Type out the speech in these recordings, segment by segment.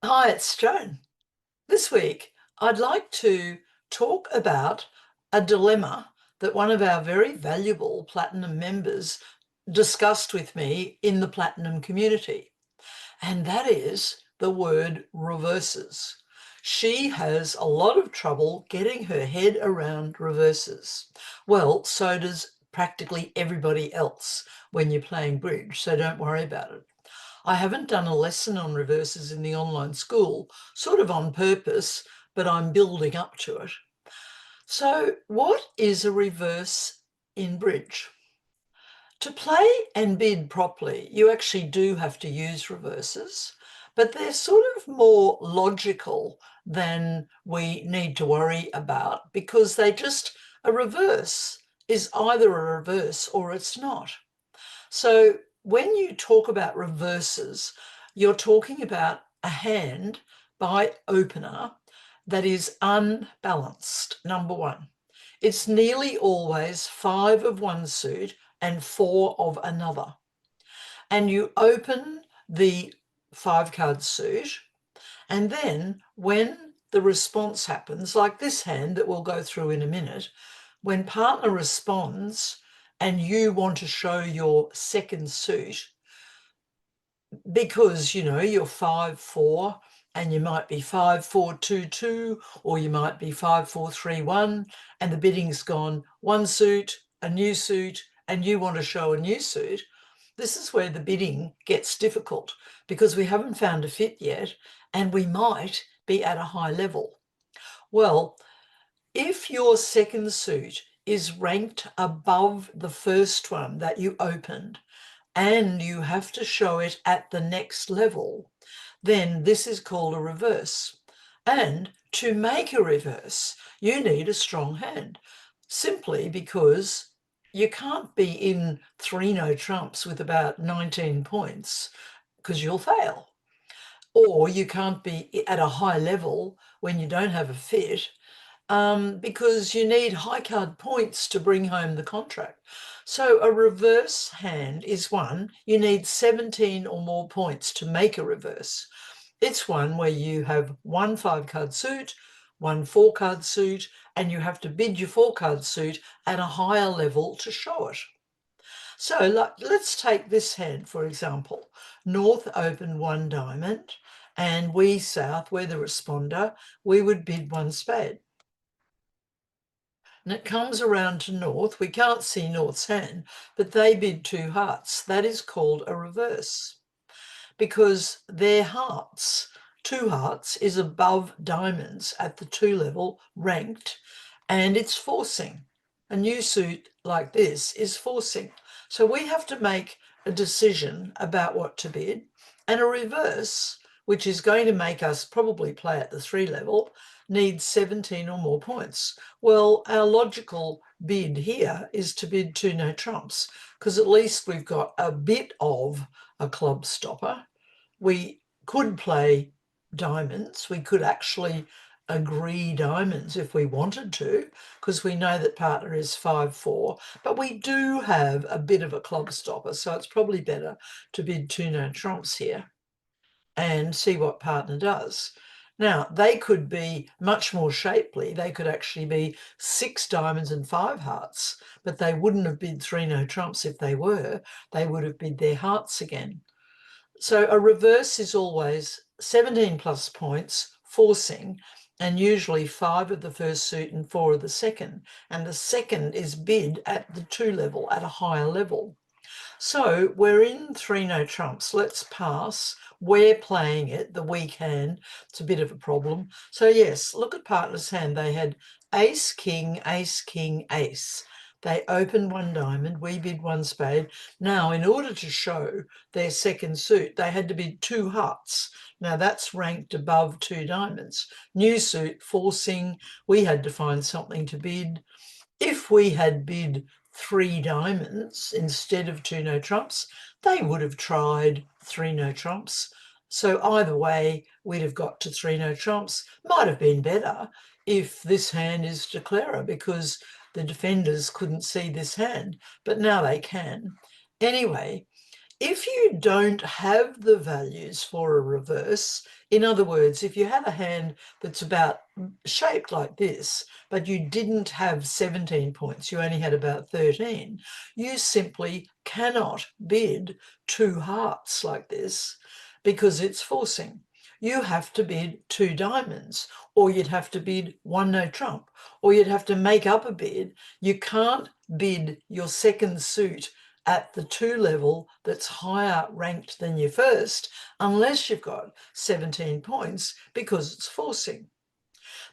Hi, it's Joan. This week, I'd like to talk about a dilemma that one of our very valuable Platinum members discussed with me in the Platinum community, and that is the word reverses. She has a lot of trouble getting her head around reverses. Well, so does practically everybody else when you're playing bridge, so don't worry about it. I haven't done a lesson on reverses in the online school, sort of on purpose, but I'm building up to it. So, what is a reverse in bridge? To play and bid properly, you actually do have to use reverses, but they're sort of more logical than we need to worry about because a reverse is either a reverse or it's not. So when you talk about reverses, you're talking about a hand by opener that is unbalanced, number one. It's nearly always five of one suit and four of another. And you open the five card suit, and then when the response happens, like this hand that we'll go through in a minute, when partner responds and you want to show your second suit, because you're 5-4 and you might be 5-4-2-2, or you might be 5-4-3-1, and the bidding's gone one suit, a new suit, and you want to show a new suit. This is where the bidding gets difficult because we haven't found a fit yet, and we might be at a high level. Well, if your second suit is ranked above the first one that you opened, and you have to show it at the next level, then this is called a reverse. And to make a reverse, you need a strong hand, simply because you can't be in three no trumps with about 19 points because you'll fail. Or you can't be at a high level when you don't have a fit, because you need high card points to bring home the contract. So a reverse hand is one, you need 17 or more points to make a reverse. It's one where you have one five card suit, one four card suit, and you have to bid your four card suit at a higher level to show it. So let's take this hand, for example. North opened one diamond, and we South, we're the responder, we would bid one spade. And it comes around to North. We can't see North's hand, but they bid two hearts. That is called a reverse because their hearts, two hearts, is above diamonds at the two level ranked, and it's forcing. A new suit like this is forcing. So we have to make a decision about what to bid, and a reverse, which is going to make us probably play at the three level, needs 17 or more points. Well, our logical bid here is to bid two no trumps, because at least we've got a bit of a club stopper. We could play diamonds. We could actually agree diamonds if we wanted to, because we know that partner is 5-4, but we do have a bit of a club stopper, so it's probably better to bid two no trumps here and see what partner does. Now, they could be much more shapely. They could actually be six diamonds and five hearts, but they wouldn't have bid three no trumps if they were. They would have bid their hearts again. So a reverse is always 17 plus points, forcing, and usually five of the first suit and four of the second. And the second is bid at the two level, at a higher level. So we're in three no trumps. Let's pass. We're playing it, the weak hand. It's a bit of a problem. So yes, look at partner's hand. They had ace, king, ace, king, ace. They opened one diamond, we bid one spade. Now, in order to show their second suit, they had to bid two hearts. Now, that's ranked above two diamonds. New suit, forcing, we had to find something to bid. If we had bid three diamonds instead of two no trumps, they would have tried three no trumps. So either way, we'd have got to three no trumps. Might have been better if this hand is declarer, because the defenders couldn't see this hand, but now they can. Anyway, If you don't have the values for a reverse, in other words, if you have a hand that's about shaped like this, but you didn't have 17 points, you only had about 13, you simply cannot bid 2 hearts like this because it's forcing. You have to bid 2 diamonds, or you'd have to bid 1 no trump, or you'd have to make up a bid. You can't bid your second suit at the 2 level that's higher ranked than your first unless you've got 17 points because it's forcing.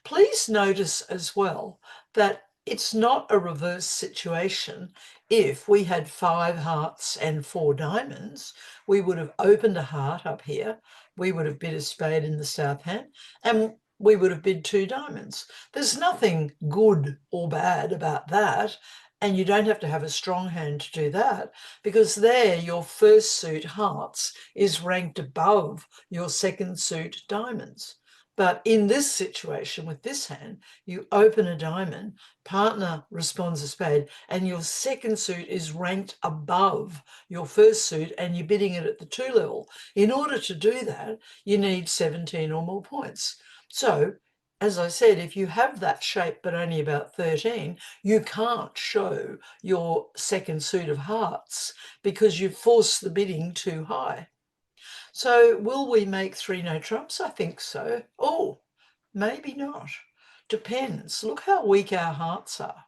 Please notice as well that it's not a reverse situation. If we had 5 hearts and 4 diamonds, we would have opened a heart up here, we would have bid a spade in the south hand, and we would have bid 2 diamonds. There's nothing good or bad about that, and you don't have to have a strong hand to do that, because there your first suit hearts is ranked above your second suit diamonds. But in this situation with this hand, you open a diamond, partner responds a spade, and your second suit is ranked above your first suit and you're bidding it at the 2 level. In order to do that, you need 17 or more points. So, as I said, if you have that shape but only about 13, you can't show your second suit of hearts because you've forced the bidding too high. So will we make 3 no trumps? I think so. Oh, maybe not. Depends. Look how weak our hearts are.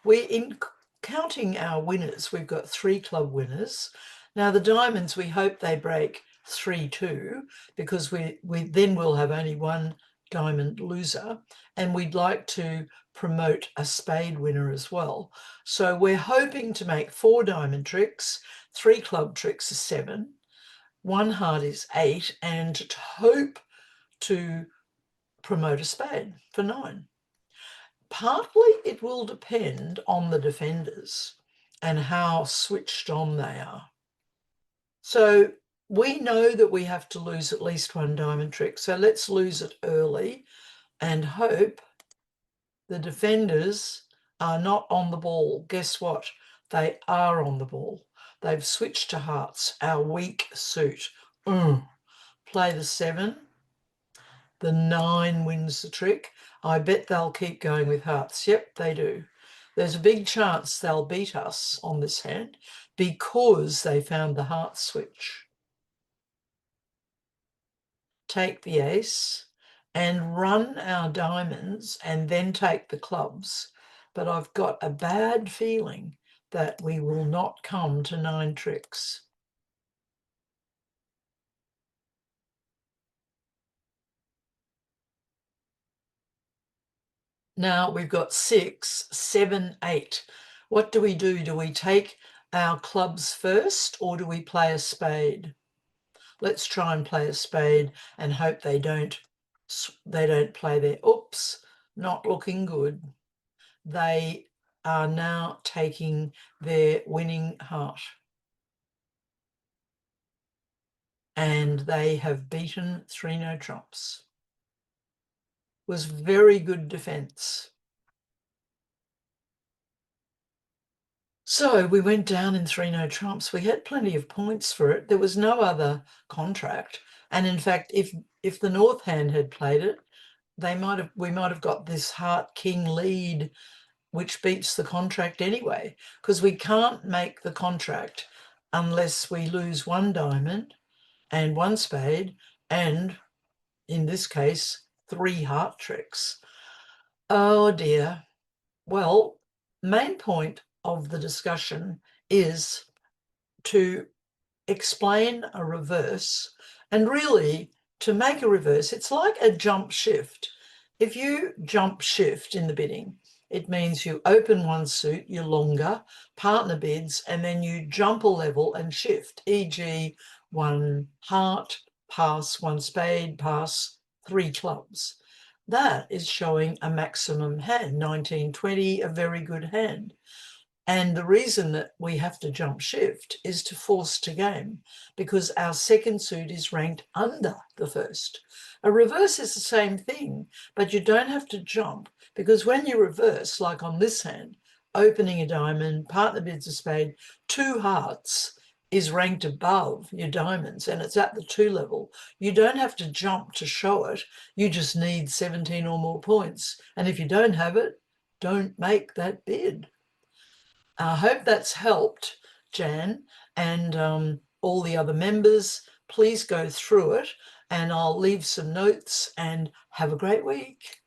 In counting our winners, we've got 3 club winners. Now the diamonds, we hope they break 3-2 because we then will have only 1 diamond loser, and we'd like to promote a spade winner as well. So we're hoping to make 4 diamond tricks, 3 club tricks are 7, 1 heart is 8, and to hope to promote a spade for 9. Partly it will depend on the defenders and how switched on they are. So we know that we have to lose at least 1 diamond trick, so let's lose it early and hope the defenders are not on the ball. Guess what? They are on the ball. They've switched to hearts, our weak suit. Play the 7. The 9 wins the trick. I bet they'll keep going with hearts. Yep, they do. There's a big chance they'll beat us on this hand because they found the heart switch. Take the ace and run our diamonds and then take the clubs. But I've got a bad feeling that we will not come to 9 tricks. Now we've got 6, 7, 8. What do? Do we take our clubs first or do we play a spade? Let's try and play a spade and hope they don't play their, oops, not looking good. They are now taking their winning heart. And they have beaten 3 no trumps. Was very good defense. So we went down in 3 no trumps. We had plenty of points for it. There was no other contract. And in fact, if the North hand had played it, we might have got this heart king lead, which beats the contract anyway, because we can't make the contract unless we lose 1 diamond and 1 spade, and in this case, 3 heart tricks. Oh dear. Well, main point of the discussion is to explain a reverse, and really to make a reverse, it's like a jump shift. If you jump shift in the bidding, it means you open 1 suit, you're longer, partner bids, and then you jump a level and shift, e.g. 1 heart, pass, 1 spade, pass, 3 clubs. That is showing a maximum hand, 19-20, a very good hand. And the reason that we have to jump shift is to force to game, because our second suit is ranked under the first. A reverse is the same thing, but you don't have to jump, because when you reverse, like on this hand, opening a diamond, partner bids a spade, 2 hearts is ranked above your diamonds and it's at the 2 level, you don't have to jump to show it. You just need 17 or more points. And if you don't have it, don't make that bid. I hope that's helped, Jan, and all the other members. Please go through it and I'll leave some notes and have a great week.